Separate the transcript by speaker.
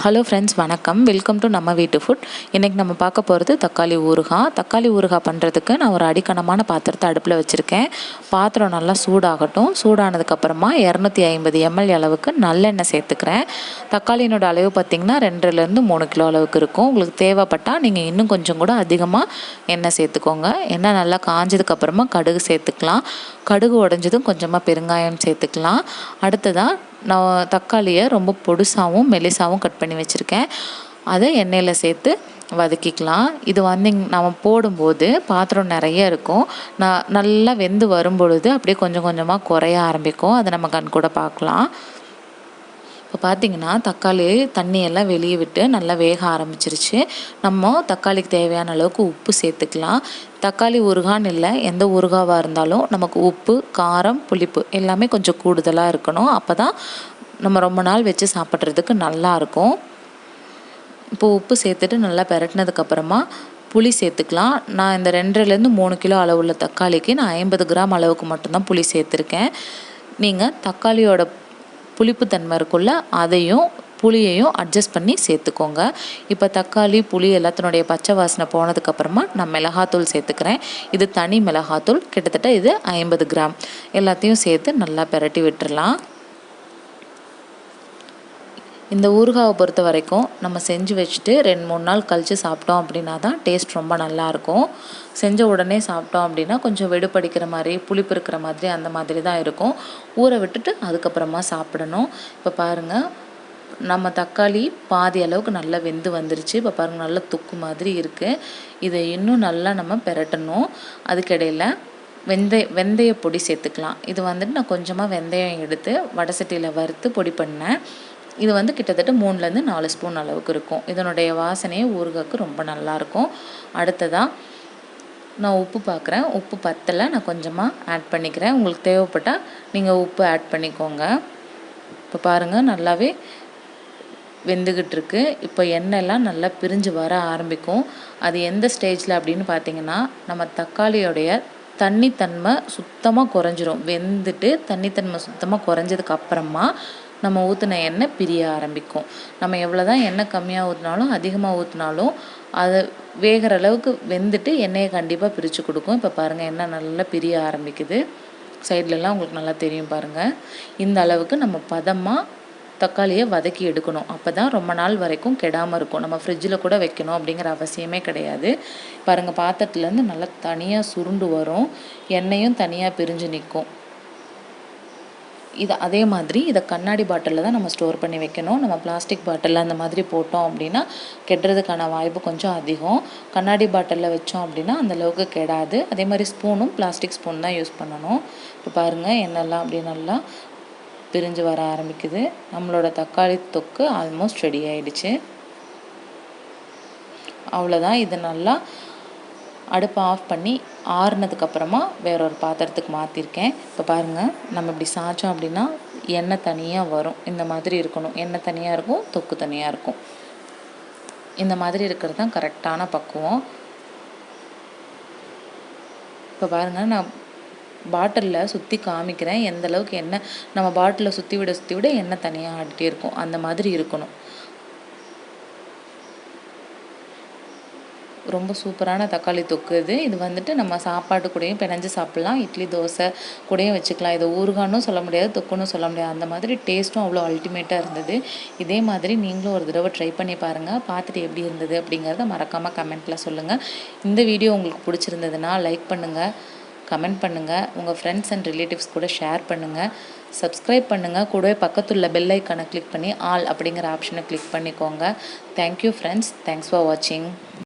Speaker 1: Hello friends, வணக்கம். Welcome to நம்ம வீட்டு ஃபுட். இன்றைக்கி நம்ம பார்க்க போகிறது தக்காளி ஊறுகாய். தக்காளி ஊறுகாய் பண்ணுறதுக்கு நான் ஒரு அடிக்கனமான பாத்திரத்தை அடுப்பில் வச்சுருக்கேன். பாத்திரம் நல்லா சூடாகட்டும். சூடானதுக்கப்புறமா 250 ml அளவுக்கு நல்லெண்ணெய் சேர்த்துக்கிறேன். தக்காளியினோட அளவு பார்த்திங்கன்னா 2லேருந்து 3 கிலோ அளவுக்கு இருக்கும். உங்களுக்கு தேவைப்பட்டால் நீங்கள் இன்னும் கொஞ்சம் கூட அதிகமாக எண்ணெய் சேர்த்துக்கோங்க. எண்ணெய் நல்லா காஞ்சதுக்கப்புறமா கடுகு சேர்த்துக்கலாம். கடுகு உடஞ்சதும் கொஞ்சமாக பெருங்காயம் சேர்த்துக்கலாம். அடுத்ததாக நான் தக்காளியை ரொம்ப பொடுசாகவும் மெலிசாகவும் கட் பண்ணி வச்சுருக்கேன். அதை எண்ணெயில் சேர்த்து வதக்கிக்கலாம். இது நம்ம போடும்போது பாத்திரம் நிறைய இருக்கும். நல்லா வெந்து வரும்பொழுது அப்படியே கொஞ்சம் கொஞ்சமாக குறைய ஆரம்பிக்கும். அதை நம்ம கண் கூட பார்க்கலாம். இப்போ பார்த்திங்கன்னா தக்காளி தண்ணியெல்லாம் வெளியே விட்டு நல்லா வேக ஆரம்பிச்சிருச்சு. நம்ம தக்காளிக்கு தேவையான அளவுக்கு உப்பு சேர்த்துக்கலாம். தக்காளி ஊறுகான்னு இல்லை, எந்த ஊறுகாவாக இருந்தாலும் நமக்கு உப்பு, காரம், புளிப்பு எல்லாமே கொஞ்சம் கூடுதலாக இருக்கணும். அப்போ தான் நம்ம ரொம்ப நாள் வச்சு சாப்பிட்றதுக்கு நல்லாயிருக்கும். இப்போது உப்பு சேர்த்துட்டு நல்லா பெரட்டினதுக்கப்புறமா புளி சேர்த்துக்கலாம். நான் இந்த 2லேருந்து 3 கிலோ அளவுள்ள தக்காளிக்கு நான் 50 கிராம் அளவுக்கு மட்டும்தான் புளி சேர்த்துருக்கேன். நீங்கள் தக்காளியோட புளிப்புத்தன்மை இருக்குள்ள அதையும் புளியையும் அட்ஜஸ்ட் பண்ணி சேர்த்துக்கோங்க. இப்போ தக்காளி, புளி எல்லாத்தினுடைய பச்சை வாசனை போனதுக்கப்புறமா நான் மிளகாத்தூள் சேர்த்துக்கிறேன். இது தனி மிளகாத்தூள், கிட்டத்தட்ட இது 50 கிராம். எல்லாத்தையும் சேர்த்து நல்லா பெரட்டி விட்டுறலாம். இந்த ஊறுகாவை பொறுத்த வரைக்கும் நம்ம செஞ்சு வச்சுட்டு 2-3 நாள் கழித்து சாப்பிட்டோம் அப்படின்னா தான் டேஸ்ட் ரொம்ப நல்லாயிருக்கும். செஞ்ச உடனே சாப்பிட்டோம் அப்படின்னா கொஞ்சம் வெடுப்படிக்கிற மாதிரி, புளிப்பு இருக்கிற மாதிரி அந்த மாதிரி தான் இருக்கும். ஊற விட்டுட்டு அதுக்கப்புறமா சாப்பிடணும். இப்போ பாருங்கள், நம்ம தக்காளி பாதி அளவுக்கு நல்லா வெந்து வந்துருச்சு. இப்போ பாருங்கள், நல்லா தொக்கு மாதிரி இருக்குது. இதை இன்னும் நல்லா நம்ம பெரட்டணும். அதுக்கிடையில் வெந்தய பொடி சேர்த்துக்கலாம். இது நான் கொஞ்சமாக வெந்தயம் எடுத்து வடை சட்டியில் வறுத்து பொடி பண்ணேன். இது கிட்டத்தட்ட 3லேருந்து 4 ஸ்பூன் அளவுக்கு இருக்கும். இதனுடைய வாசனையே ஊறுகாய்க்கு ரொம்ப நல்லாயிருக்கும். அடுத்ததாக நான் உப்பு பார்க்குறேன். உப்பு பத்தலை, நான் கொஞ்சமாக ஆட் பண்ணிக்கிறேன். உங்களுக்கு தேவைப்பட்டால் நீங்கள் உப்பு ஆட் பண்ணிக்கோங்க. இப்போ பாருங்கள், நல்லாவே வெந்துக்கிட்டு இருக்கு. இப்போ எண்ணெய்லாம் நல்லா பிரிஞ்சு வர ஆரம்பிக்கும். அது எந்த ஸ்டேஜில் அப்படின்னு பார்த்தீங்கன்னா, நம்ம தக்காளியோடைய தண்ணித்தன்மை சுத்தமாக குறைஞ்சிரும். வெந்துட்டு தண்ணித்தன்மை சுத்தமாக குறைஞ்சதுக்கு அப்புறமா நம்ம ஊற்றின எண்ணெய் பிரிய ஆரம்பிக்கும். நம்ம எவ்வளோ தான் எண்ணெய் கம்மியாக ஊற்றினாலும் அதிகமாக ஊற்றினாலும் அதை வேகிற அளவுக்கு வெந்துட்டு எண்ணெயை கண்டிப்பாக பிரித்து கொடுக்கும். இப்போ பாருங்கள், எண்ணெய் நல்லா பிரிய ஆரம்பிக்குது. சைட்லலாம் உங்களுக்கு நல்லா தெரியும் பாருங்கள். இந்த அளவுக்கு நம்ம பதமாக தக்காளியை வதக்கி எடுக்கணும். அப்போ தான் ரொம்ப நாள் வரைக்கும் கெடாமல் இருக்கும். நம்ம ஃப்ரிட்ஜில் கூட வைக்கணும் அப்படிங்கிற அவசியமே கிடையாது. பாருங்கள், பாத்திரத்துலேருந்து நல்லா தனியாக சுருண்டு வரும். எண்ணெயும் தனியாக பிரிஞ்சு நிற்கும். அதே மாதிரி இதை கண்ணாடி பாட்டிலில் தான் நம்ம ஸ்டோர் பண்ணி வைக்கணும். நம்ம பிளாஸ்டிக் பாட்டிலில் அந்த மாதிரி போட்டோம் அப்படின்னா கெடுறதுக்கான வாய்ப்பு கொஞ்சம் அதிகம். கண்ணாடி பாட்டிலில் வச்சோம் அப்படின்னா அந்தளவுக்கு கெடாது. அதே மாதிரி ஸ்பூனும் பிளாஸ்டிக் ஸ்பூன் தான் யூஸ் பண்ணணும். இப்போ பாருங்கள், எண்ணெய்லாம் அப்படி நல்லா பிரிஞ்சு வர ஆரம்பிக்குது. நம்மளோட தக்காளி தொக்கு ஆல்மோஸ்ட் ரெடி ஆகிடுச்சு. அவ்வளோதான். இது நல்லா அடுப்பை ஆஃப் பண்ணி ஆறுனதுக்கப்புறமா வேறொரு பாத்திரத்துக்கு மாற்றிருக்கேன். இப்போ பாருங்கள், நம்ம இப்படி சாய்ச்சோம் அப்படின்னா எண்ணெய் தனியாக வரும். இந்த மாதிரி இருக்கணும். எண்ணெய் தனியாக இருக்கும், தொக்கு தனியாக இருக்கும். இந்த மாதிரி இருக்கிறது தான் கரெக்டான பக்குவம். இப்போ பாருங்கள், நான் பாட்டிலில் சுற்றி காமிக்கிறேன் எந்த அளவுக்கு எண்ணெய் நம்ம பாட்டிலில் சுற்றி விட எண்ணெய் தனியாக ஆடிட்டே இருக்கும். அந்த மாதிரி இருக்கணும். ரொம்ப சூப்பரான தக்காளி தொக்கு இது நம்ம சாப்பாட்டு கூடயும் பிணைஞ்சு சாப்பிட்லாம். இட்லி, தோசை கூடயும் வச்சுக்கலாம். இது ஊறுகானும் சொல்ல முடியாது, தொக்குன்னு சொல்ல முடியாது. அந்த மாதிரி டேஸ்ட்டும் அவ்வளோ அல்டிமேட்டாக இருந்தது. இதே மாதிரி நீங்களும் ஒரு தடவை ட்ரை பண்ணி பாருங்கள். பார்த்துட்டு எப்படி இருந்தது அப்படிங்கிறத மறக்காமல் கமெண்ட்டில் சொல்லுங்கள். இந்த வீடியோ உங்களுக்கு பிடிச்சிருந்ததுன்னா லைக் பண்ணுங்கள், கமெண்ட் பண்ணுங்கள், உங்கள் ஃப்ரெண்ட்ஸ் அண்ட் ரிலேட்டிவ்ஸ் கூட ஷேர் பண்ணுங்கள், சப்ஸ்கிரைப் பண்ணுங்கள். கூடவே பக்கத்துள்ள பெல் ஐக்கானை கிளிக் பண்ணி ஆல் அப்படிங்கிற ஆப்ஷனை கிளிக் பண்ணிக்கோங்க. Thank you friends. தேங்க்ஸ் ஃபார் வாட்சிங்.